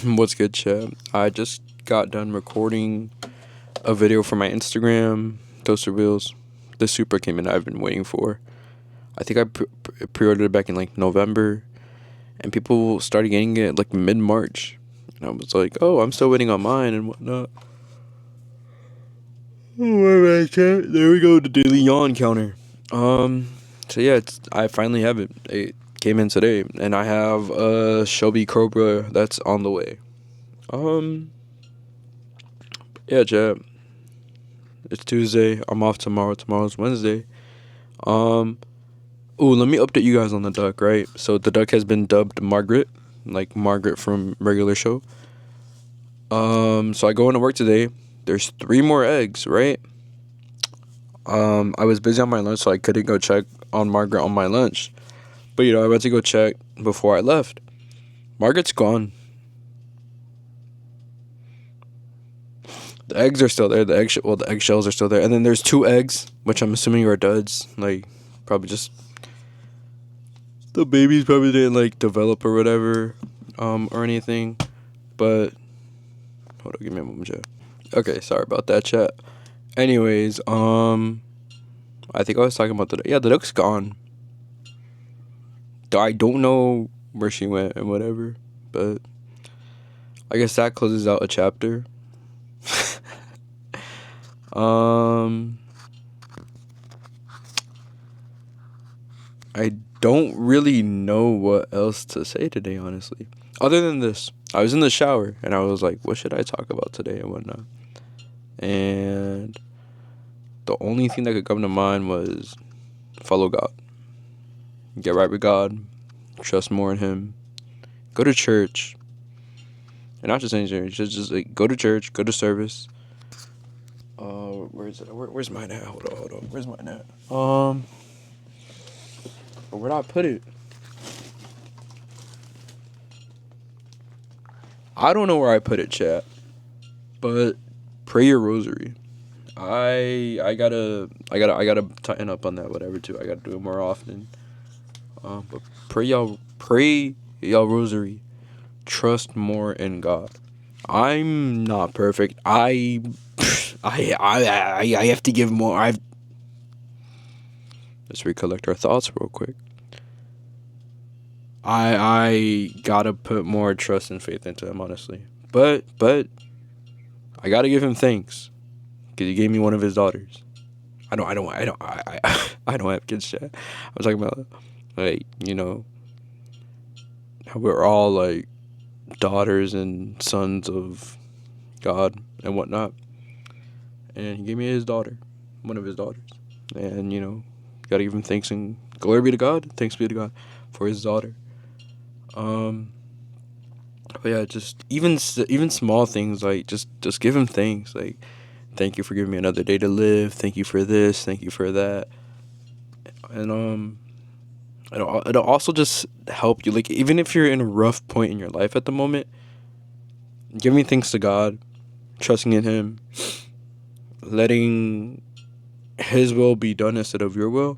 What's good, chat? I just got done recording a video for my Instagram, Toaster Wheels. The Super came in I've been waiting for. I think I pre-ordered it back in like November, and people started getting it like mid-March. And I was like, oh, I'm still waiting on mine and whatnot. Oh, alright, chat. There we go, the daily yawn counter. So yeah, I finally have it. It came in today, and I have a Shelby Cobra that's on the way. Um, yeah, chat. It's Tuesday. I'm off tomorrow. Tomorrow's Wednesday. Um, ooh, let me update you guys on the duck, right? So the duck has been dubbed Margaret, like Margaret from regular show. So I go into work today. There's 3 more eggs, right? I was busy on my lunch, so I couldn't go check on Margaret on my lunch. But I went to go check before I left. Margaret's gone. The eggs are still there. The eggshells are still there. And then there's 2 eggs, which I'm assuming are duds. Like, probably just the babies probably didn't like develop or whatever, or anything. But hold on, give me a moment, chat. Okay, sorry about that, chat. Anyways, I think I was talking about the duck's gone. I don't know where she went and whatever, but I guess that closes out a chapter. I don't really know what else to say today, honestly. Other than this, I was in the shower and I was like, what should I talk about today and whatnot? And the only thing that could come to mind was follow God. Get right with God. Trust more in Him. Go to church. And not just any church, just like go to church, go to service. Where's it? Where's mine at? Hold on. Where's mine at? Where'd I put it? I don't know where I put it, chat. But pray your rosary. I gotta tighten up on that, whatever, too. I gotta do it more often. But pray y'all rosary. Trust more in God. I'm not perfect. I have to give more. Let's recollect our thoughts real quick. I gotta put more trust and faith into Him, honestly. But I gotta give Him thanks, because He gave me one of His daughters. I don't have kids yet. I'm talking about, like, how we're all like daughters and sons of God and whatnot. And He gave me His daughter, one of His daughters. And gotta give Him thanks and glory be to God. Thanks be to God for His daughter. But yeah, just even small things, like just give Him thanks. Like, thank you for giving me another day to live. Thank you for this. Thank you for that. And it'll also just help you. Like, even if you're in a rough point in your life at the moment, giving thanks to God, trusting in Him, letting His will be done instead of your will,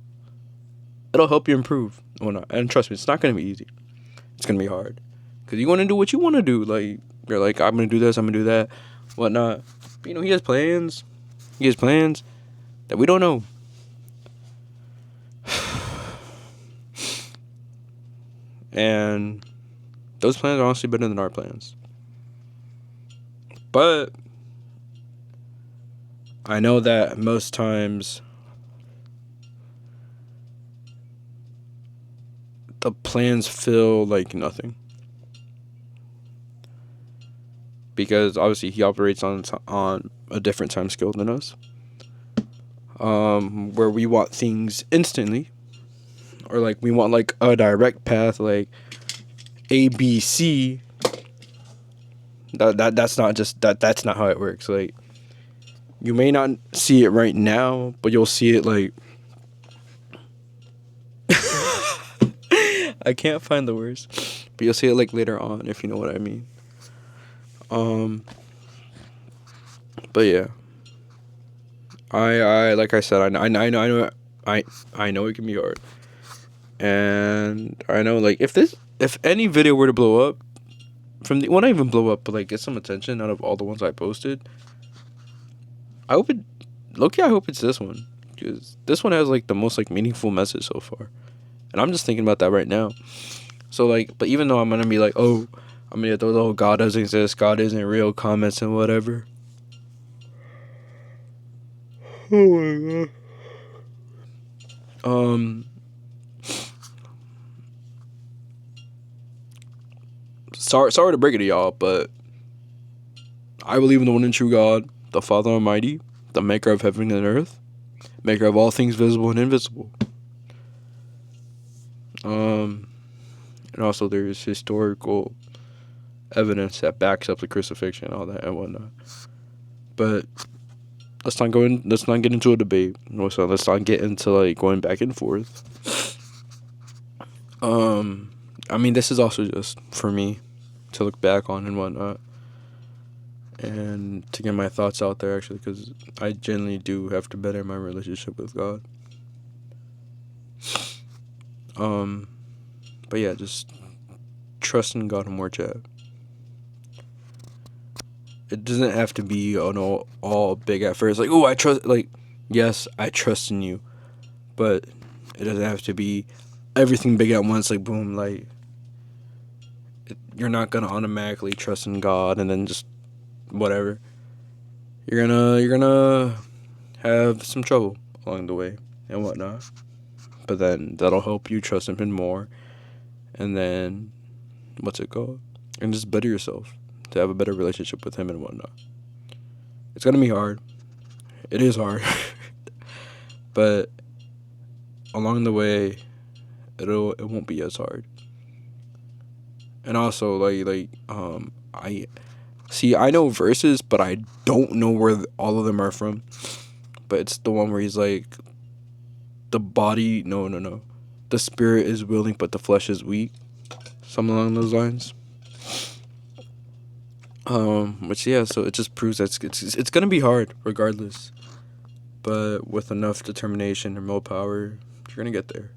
it'll help you improve. And trust me, it's not gonna be easy. It's gonna be hard, because you want to do what you want to do. Like, you're like, I'm gonna do this, I'm gonna do that, whatnot. But, He has plans. He has plans that we don't know. And those plans are honestly better than our plans. But I know that most times the plans feel like nothing, because obviously He operates on a different time scale than us, where we want things instantly, or like we want like a direct path, like ABC. That's not how it works. Like, you may not see it right now, but you'll see it like I can't find the words, but you'll see it like later on, if you know what I mean. But yeah, I like I said, I know it can be hard, and I know, like, if any video were to blow up, from the one I even blow up, but like get some attention out of all the ones I posted. I hope it, low-key, I hope it's this one, because this one has like the most like meaningful message so far, and I'm just thinking about that right now. So like, but even though I'm gonna be like, oh, I'm gonna get those, oh, God doesn't exist, God isn't real comments and whatever. Oh my god. Sorry to break it to y'all, but I believe in the one and true God, the Father Almighty, the maker of heaven and earth, maker of all things visible and invisible. And also there's historical evidence that backs up the crucifixion and all that and whatnot. But let's not get into a debate. So let's not get into like going back and forth. I mean, this is also just for me to look back on and whatnot, and to get my thoughts out there, actually, because I genuinely do have to better my relationship with God. But yeah, just trust in God more, Chad. It doesn't have to be all big at first. Like, oh, I trust. Like, yes, I trust in you, but it doesn't have to be everything big at once. Like, boom, like you're not gonna automatically trust in God and then just whatever. You're gonna have some trouble along the way and whatnot. But then that'll help you trust him more. And then what's it called? And just better yourself to have a better relationship with him and whatnot. It's gonna be hard. It is hard. But along the way, it won't be as hard. And also I know verses, but I don't know where all of them are from. But it's the one where he's like, the body, no, the spirit is willing, but the flesh is weak, something along those lines. Which, yeah, so it just proves that it's gonna be hard regardless, but with enough determination and willpower, you're gonna get there.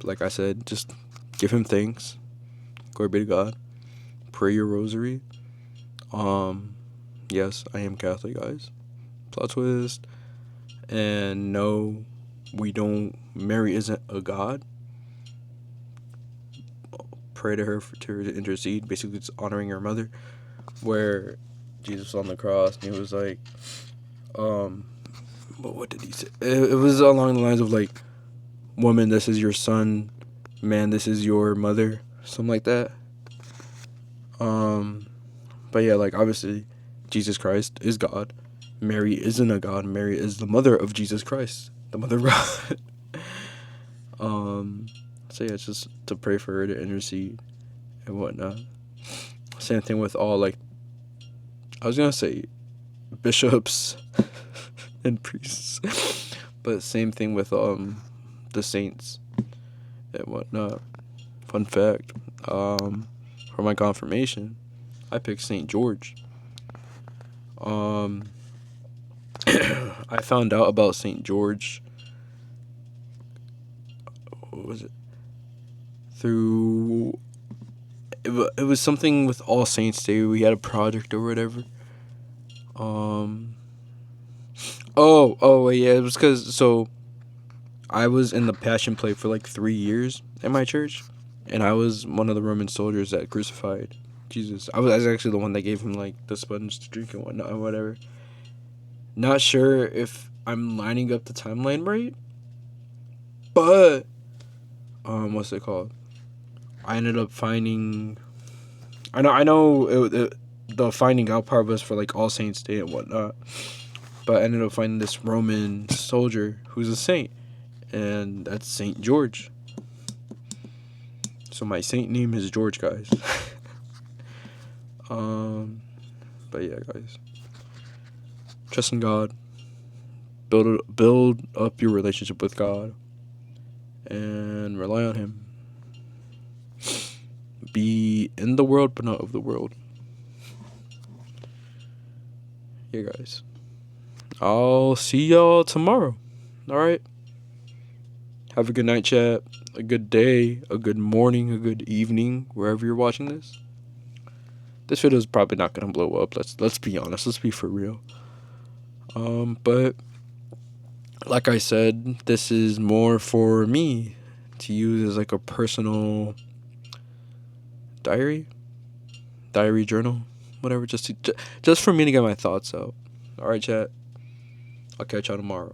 Like I said, just give him thanks. Glory be to God. Pray your rosary. Yes, I am Catholic, guys. Plot twist. And no, we don't. Mary isn't a god. Pray to her to intercede. Basically, it's honoring her mother. Where Jesus was on the cross and he was like, but what did he say? It was along the lines of like, woman, this is your son. Man, this is your mother. Something like that. But yeah, like obviously, Jesus Christ is God. Mary isn't a god. Mary is the mother of Jesus Christ, the mother of God. So yeah, it's just to pray for her, to intercede and whatnot. Same thing with all, like, I was gonna say bishops and priests, but same thing with the saints and whatnot. Fun fact, for my confirmation, I picked Saint George. I found out about Saint George. What was it? Through it was something with All Saints Day. We had a project or whatever. Yeah, it was because I was in the Passion Play for like 3 years at my church, and I was one of the Roman soldiers that crucified Jesus. I was actually the one that gave him like the sponge to drink and whatnot or whatever. Not sure if I'm lining up the timeline right, but what's it called? I ended up finding. I know the finding out part was for like All Saints Day and whatnot, but I ended up finding this Roman soldier who's a saint, and that's Saint George. So my saint name is George, guys. But yeah, guys, trust in God. Build up your relationship with God, and rely on Him. Be in the world, but not of the world. Yeah, guys. I'll see y'all tomorrow. All right. Have a good night, chat. a good day, a good morning, a good evening, wherever you're watching this. This video is probably not gonna blow up. Let's be honest. Let's be for real. But like I said, this is more for me to use as like a personal diary journal, whatever. Just for me to get my thoughts out. All right, chat. I'll catch y'all tomorrow.